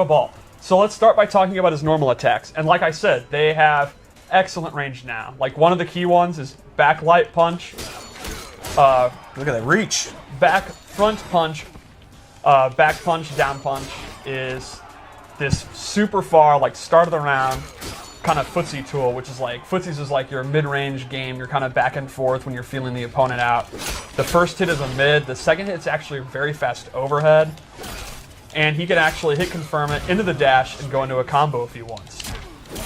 KABAL. So let's start by talking about his normal attacks. And like I said, they have excellent range now. Like one of the key ones is backlight punch. Look at that reach. Back front punch, back punch, down punch is this super far, like start of the round kind of footsie tool, which is like, footsies is like your mid-range game. You're kind of back and forth when you're feeling the opponent out. The first hit is a mid. The second hit's actually a very fast overhead. And he can actually hit confirm it into the dash and go into a combo if he wants.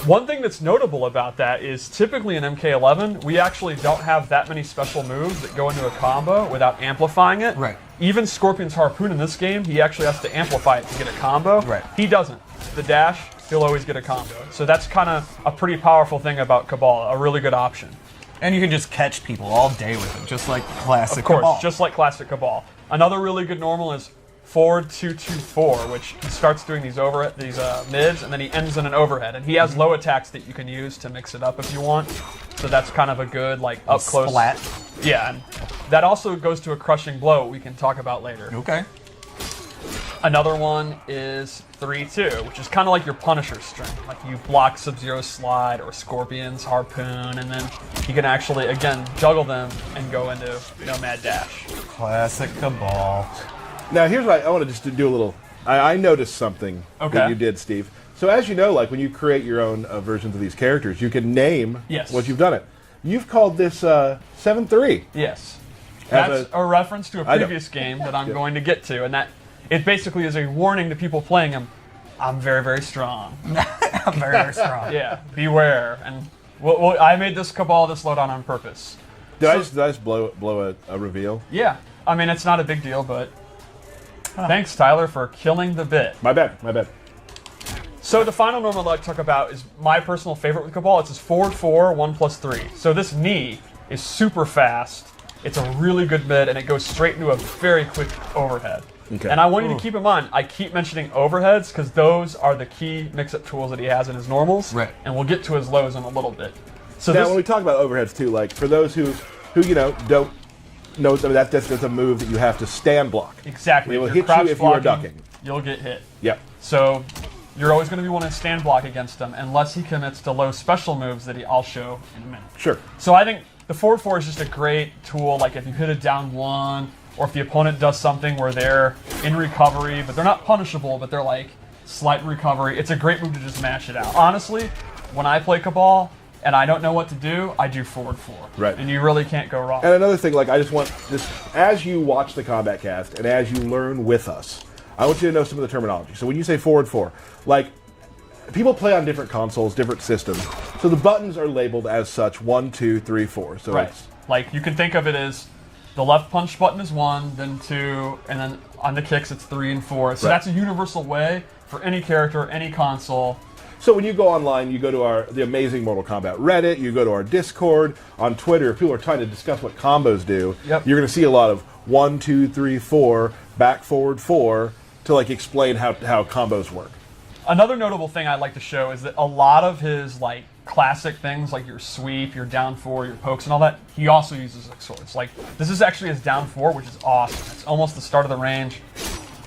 One thing that's notable about that is typically in MK11, we actually don't have that many special moves that go into a combo without amplifying it. Right. Even Scorpion's Harpoon in this game, he actually has to amplify it to get a combo. Right. He doesn't. The dash, he'll always get a combo. So that's kind of a pretty powerful thing about KABAL, a really good option. And you can just catch people all day with it, just like classic Of course, KABAL. just like classic KABAL. Another really good normal is forward 2-2-4, which he starts doing these mids, and then he ends in an overhead. And he has low attacks that you can use to mix it up if you want. So that's kind of a good, like, up close. Splat. Yeah, and that also goes to a crushing blow we can talk about later. Okay. Another one is 3-2, which is kind of like your Punisher string. Like you block Sub-Zero's slide or Scorpion's Harpoon, and then you can actually, again, juggle them and go into Nomad Dash. Classic KABAL. Now, here's what I want to just do a little. I noticed something that you did, Steve. So, as you know, like when you create your own versions of these characters, you can name what you've done it. You've called this 7-3. Yes. That's a reference to a previous game that I'm going to get to, and that it basically is a warning to people playing him. I'm very, very strong. I'm very, very strong. Yeah, beware. And I made this KABAL, this loadout on purpose. Did I just blow a reveal? Yeah. I mean, it's not a big deal, but thanks, Tyler, for killing the bit. My bad. So the final normal I'd like to talk about is my personal favorite with KABAL. It's his forward 4, 1+3. So this knee is super fast. It's a really good mid, and it goes straight into a very quick overhead. Okay. And I want you to keep in mind, I keep mentioning overheads because those are the key mix-up tools that he has in his normals. Right. And we'll get to his lows in a little bit. So now, when we talk about overheads too, like for those who don't know, that's a move that you have to stand block. Exactly. It will If hit you're you if you are blocking, ducking. You'll get hit. Yep. So you're always going to be wanting to stand block against him unless he commits to low special moves that I'll show in a minute. Sure. So I think the forward 4 is just a great tool. Like if you hit a down 1, or if the opponent does something where they're in recovery, but they're not punishable, but they're like slight recovery, it's a great move to just mash it out. Honestly, when I play KABAL and I don't know what to do, I do forward 4. Right. And you really can't go wrong. And another thing, like I just want this, as you watch the Combat Cast and as you learn with us, I want you to know some of the terminology. So when you say forward 4, like people play on different consoles, different systems, so the buttons are labeled as such 1, 2, 3, 4. So right. it's Like you can think of it as the left punch button is 1, then 2, and then on the kicks it's 3 and 4. So that's a universal way for any character, any console. So when you go online, you go to the Amazing Mortal Kombat Reddit, you go to our Discord, on Twitter, if people are trying to discuss what combos do, you're going to see a lot of 1, 2, 3, 4, back, forward, 4, to like explain how combos work. Another notable thing I'd like to show is that a lot of his like classic things, like your sweep, your down 4, your pokes and all that, he also uses like swords. Like this is actually his down 4, which is awesome. It's almost the start of the range.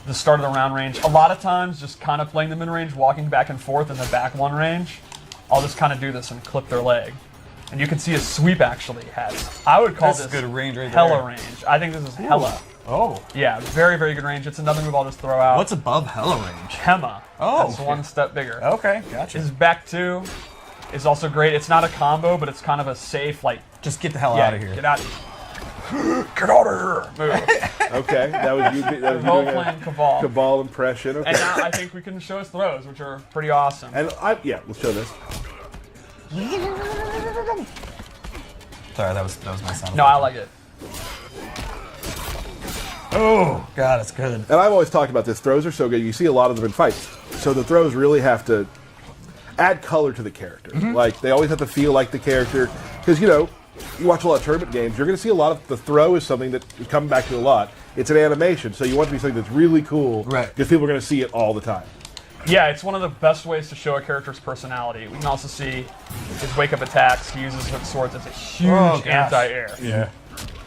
The start of the round range. A lot of times, just kind of playing them in range, walking back and forth in the back 1 range, I'll just kind of do this and clip their leg. And you can see his sweep actually has, I would call this good range right hella there. range. I think this is hella. Oh. Yeah, very, very good range. It's another move I'll just throw out. What's above hella range? Hema. Oh. That's one step bigger. Okay, gotcha. His back 2 is also great. It's not a combo, but it's kind of a safe, like, just get the hell out of here. Get out. Get out of here. Move. Okay, that was you doing Role-playing a KABAL. KABAL impression. Okay. And now I think we can show his throws, which are pretty awesome. And let's show this. Sorry, that was my sound. No, I like it. Oh, God, it's good. And I've always talked about this. Throws are so good. You see a lot of them in fights. So the throws really have to add color to the character. Like, they always have to feel like the character. Because, you watch a lot of tournament games, you're going to see a lot of the throw is something that is coming back to a lot. It's an animation, so you want it to be something that's really cool. Right. Because people are going to see it all the time. Yeah, it's one of the best ways to show a character's personality. We can also see his wake-up attacks. He uses hook swords as a huge anti-air. Yeah.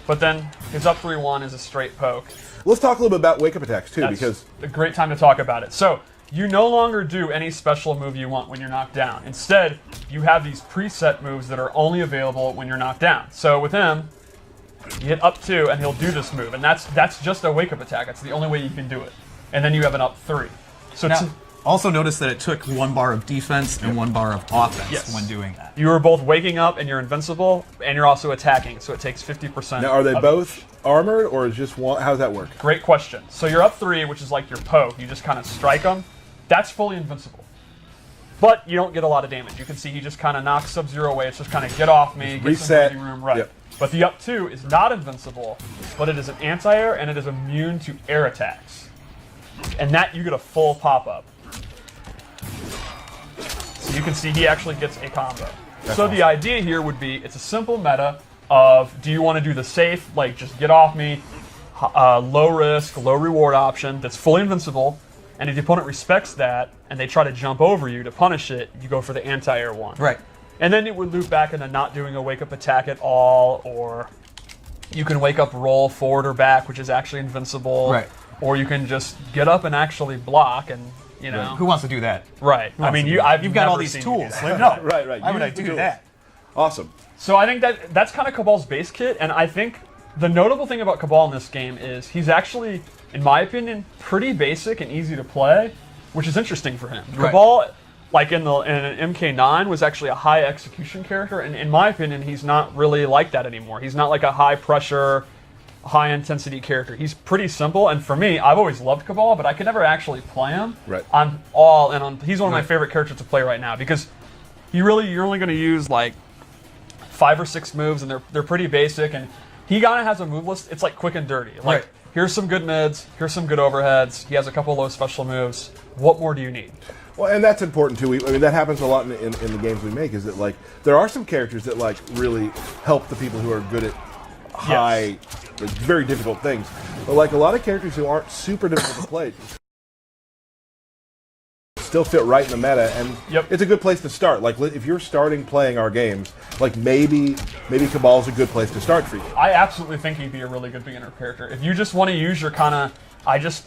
But then his up 3-1 is a straight poke. Let's talk a little bit about wake-up attacks, too, That's because a great time to talk about it. So you no longer do any special move you want when you're knocked down. Instead, you have these preset moves that are only available when you're knocked down. So with him, you hit up 2 and he'll do this move, and that's just a wake up attack. That's the only way you can do it. And then you have an up 3. So now, also notice that it took 1 bar of defense and 1 bar of offense when doing that. You are both waking up and you're invincible, and you're also attacking, so it takes 50%. Now, are they both armored, or is just one? How does that work? Great question. So you're up 3, which is like your poke. You just kind of strike them. That's fully invincible. But you don't get a lot of damage. You can see he just kind of knocks Sub-Zero away. It's just kind of get off me, get some reset. breathing room. Right. Yep. But the up 2 is not invincible, but it is an anti-air, and it is immune to air attacks. And that you get a full pop-up. So you can see he actually gets a combo. So the idea here would be, it's a simple meta of, do you want to do the safe, like just get off me, low risk, low reward option that's fully invincible, and if the opponent respects that and they try to jump over you to punish it, you go for the anti-air one. Right. And then it would loop back into not doing a wake up attack at all, or you can wake up roll forward or back, which is actually invincible. Right. Or you can just get up and actually block, and you know. Who wants to do that? Right. I mean, you've got all these tools. Like, no. Right. Why would I do that? Awesome. So I think that's kind of Kabal's base kit, and I think the notable thing about Kabal in this game is he's actually, in my opinion, pretty basic and easy to play, which is interesting for him. Right. Kabal, like in MK9, was actually a high execution character, and in my opinion, he's not really like that anymore. He's not like a high pressure, high intensity character. He's pretty simple, and for me, I've always loved Kabal, but I could never actually play him. Right. I'm all in on. He's one of my favorite characters to play right now because you're only going to use like 5 or 6 moves, and they're pretty basic, and he kind of has a move list. It's like quick and dirty. Like, here's some good mids, here's some good overheads, he has a couple low special moves. What more do you need? Well, and that's important too. I mean, that happens a lot in the games we make. Is that like there are some characters that like really help the people who are good at high, like, very difficult things. But like a lot of characters who aren't super difficult to play still fit right in the meta, and it's a good place to start. Like if you're starting playing our games, like maybe Kabal's a good place to start for you. I absolutely think he'd be a really good beginner character. If you just want to use your kind of,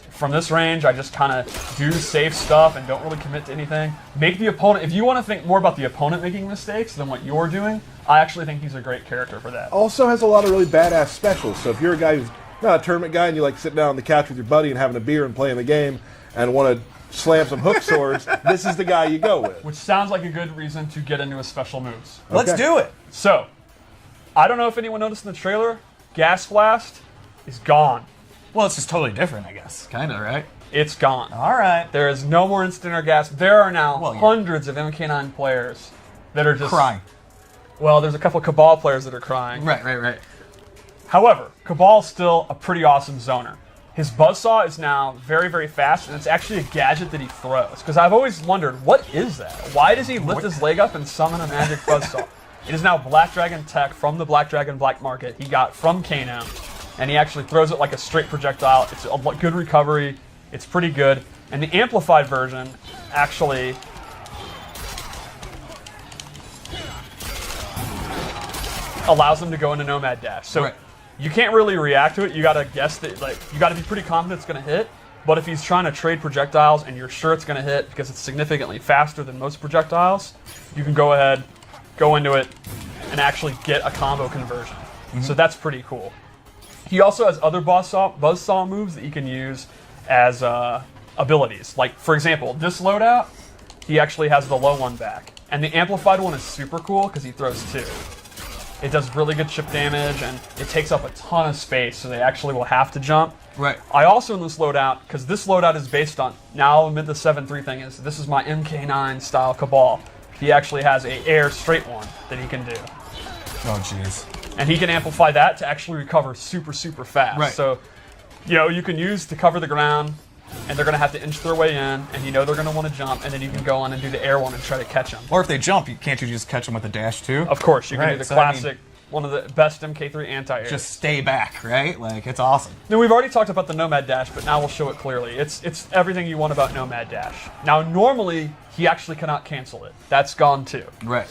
from this range, I just kind of do safe stuff and don't really commit to anything. Make the opponent, if you want to think more about the opponent making mistakes than what you're doing, I actually think he's a great character for that. Also has a lot of really badass specials. So if you're a guy who's not a tournament guy and you like sitting down on the couch with your buddy and having a beer and playing the game and want to slam some hook swords, this is the guy you go with. Which sounds like a good reason to get into his special moves. Okay. Let's do it. So, I don't know if anyone noticed in the trailer, Gas Blast is gone. Well, it's just totally different, I guess. Kind of, right? It's gone. All right. There is no more instant air gas. There are now hundreds of MK9 players that are just crying. Well, there's a couple of Kabal players that are crying. Right. However, Kabal's still a pretty awesome zoner. His buzzsaw is now very, very fast, and it's actually a gadget that he throws. Because I've always wondered, what is that? Why does he lift his leg up and summon a magic buzzsaw? It is now Black Dragon tech from the Black Dragon Black Market he got from Kano, and he actually throws it like a straight projectile. It's a good recovery. It's pretty good. And the amplified version actually allows him to go into Nomad Dash. So you can't really react to it. You gotta guess that, like, you gotta be pretty confident it's gonna hit. But if he's trying to trade projectiles and you're sure it's gonna hit because it's significantly faster than most projectiles, you can go ahead, go into it, and actually get a combo conversion. So that's pretty cool. He also has other buzzsaw moves that you can use as abilities. Like, for example, this loadout, he actually has the low one back. And the amplified one is super cool because he throws 2. It does really good chip damage, and it takes up a ton of space, so they actually will have to jump. Right. I also in this loadout, because this loadout is based on, now I'll admit the 7-3 thing is, this is my MK9 style Kabal. He actually has a air straight one that he can do. Oh, jeez. And he can amplify that to actually recover super, super fast. Right. So, you can use to cover the ground, and they're going to have to inch their way in, and they're going to want to jump, and then you can go on and do the air one and try to catch them. Or if they jump, can't you just catch them with the dash too? Of course, you can do the so classic, one of the best MK3 anti-airs. Just stay back, right? Like, it's awesome. Now, we've already talked about the Nomad Dash, but now we'll show it clearly. It's everything you want about Nomad Dash. Now, normally, he actually cannot cancel it. That's gone too. Right.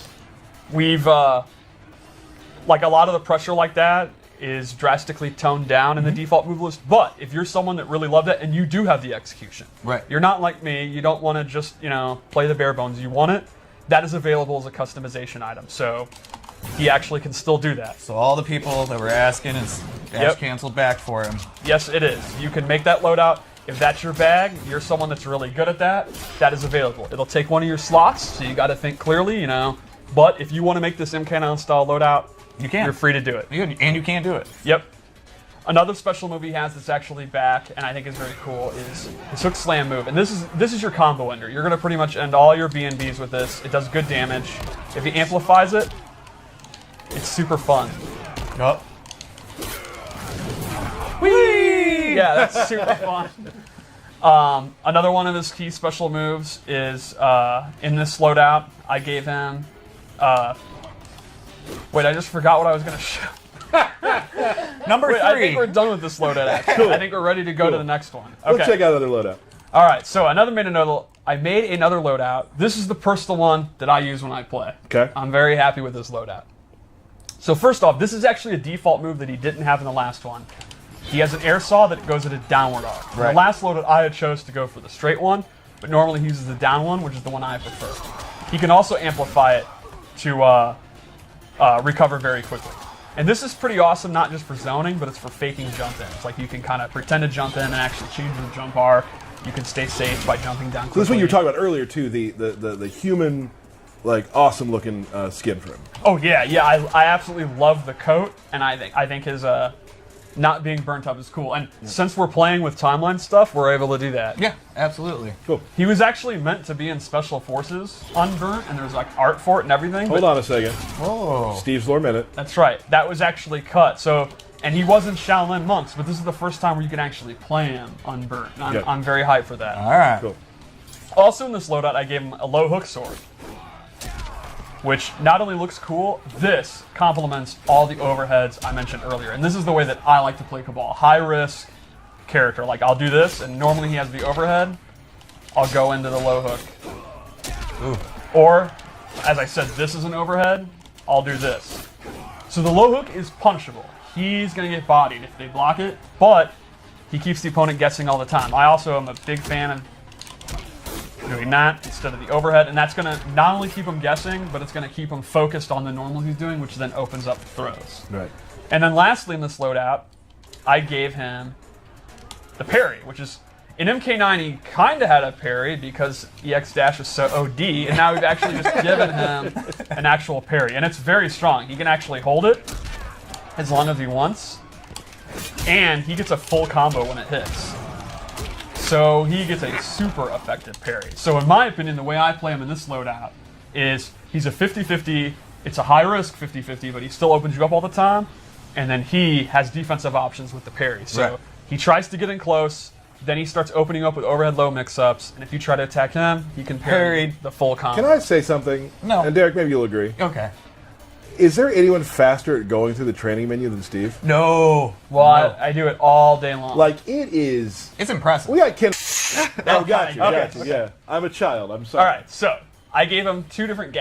We've, like a lot of the pressure like that, is drastically toned down in the default move list. But if you're someone that really loved it and you do have the execution, Right. you're not like me, you don't want to just, play the bare bones, you want it, that is available as a customization item. So he actually can still do that. So all the people that were asking is Yep. canceled back for him. Yes, it is. You can make that loadout. If that's your bag, you're someone that's really good at that, that is available. It'll take one of your slots, so you got to think clearly, But if you want to make this MK9 style loadout, You can. you're free to do it. And you can't do it. Yep. Another special move he has that's actually back, and I think is very cool, is his hook slam move. And this is your combo ender. You're going to pretty much end all your BNBs with this. It does good damage. If he amplifies it, it's super fun. Yup. Whee! Yeah, that's super fun. Another one of his key special moves is in this loadout, I gave him... wait, I just forgot what I was going to show. Number 3. I think we're done with this loadout, actually. Cool. I think we're ready to go to the next one. Let's Okay. check out another loadout. All right, so I made another loadout. This is the personal one that I use when I play. Okay. I'm very happy with this loadout. So first off, this is actually a default move that he didn't have in the last one. He has an air saw that goes at a downward arc. In Right. the last loadout, I had chose to go for the straight one, but normally he uses the down one, which is the one I prefer. He can also amplify it to recover very quickly. And this is pretty awesome, not just for zoning, but it's for faking jump ins. Like you can kind of pretend to jump in and actually change the jump arc. You can stay safe by jumping down quickly. So this is what you were talking about earlier too, the human, like awesome looking skin for him. Oh yeah. I absolutely love the coat, and I think his not being burnt up is cool. And since we're playing with timeline stuff, we're able to do that. Yeah, absolutely. Cool. He was actually meant to be in Special Forces unburnt, and there's like art for it and everything. Hold on a second. Whoa. Steve's lore minute. That's right. That was actually cut. So, and he was in Shaolin Monks, but this is the first time where you can actually play him unburnt. And Yep. I'm very hyped for that. All right. Cool. Also in this loadout, I gave him a low hook sword, which not only looks cool, this complements all the overheads I mentioned earlier. And this is the way that I like to play Cabal. High risk character. Like I'll do this, and normally he has the overhead. I'll go into the low hook. Ooh. Or, as I said, this is an overhead. I'll do this. So the low hook is punishable. He's going to get bodied if they block it, but he keeps the opponent guessing all the time. I also am a big fan of doing that instead of the overhead, and that's going to not only keep him guessing, but it's going to keep him focused on the normal he's doing, which then opens up throws. Right. And then lastly in this loadout, I gave him the parry, which is, in MK9 he kind of had a parry because EX dash is so OD, and now we've actually just given him an actual parry, and it's very strong. He can actually hold it as long as he wants, and he gets a full combo when it hits. So he gets a super effective parry. So in my opinion, the way I play him in this loadout is he's a 50-50, it's a high risk 50-50, but he still opens you up all the time, and then he has defensive options with the parry. So Right. he tries to get in close, then he starts opening up with overhead low mix-ups, and if you try to attack him, he can parry the full combo. Can I say something? No. And Derek, maybe you'll agree. Okay. Is there anyone faster at going through the training menu than Steve? No. Well, No. I do it all day long. Like it is. It's impressive. We got Ken. Oh, got you. Okay. Got you. Yeah. I'm a child. I'm sorry. All right, so I gave him two different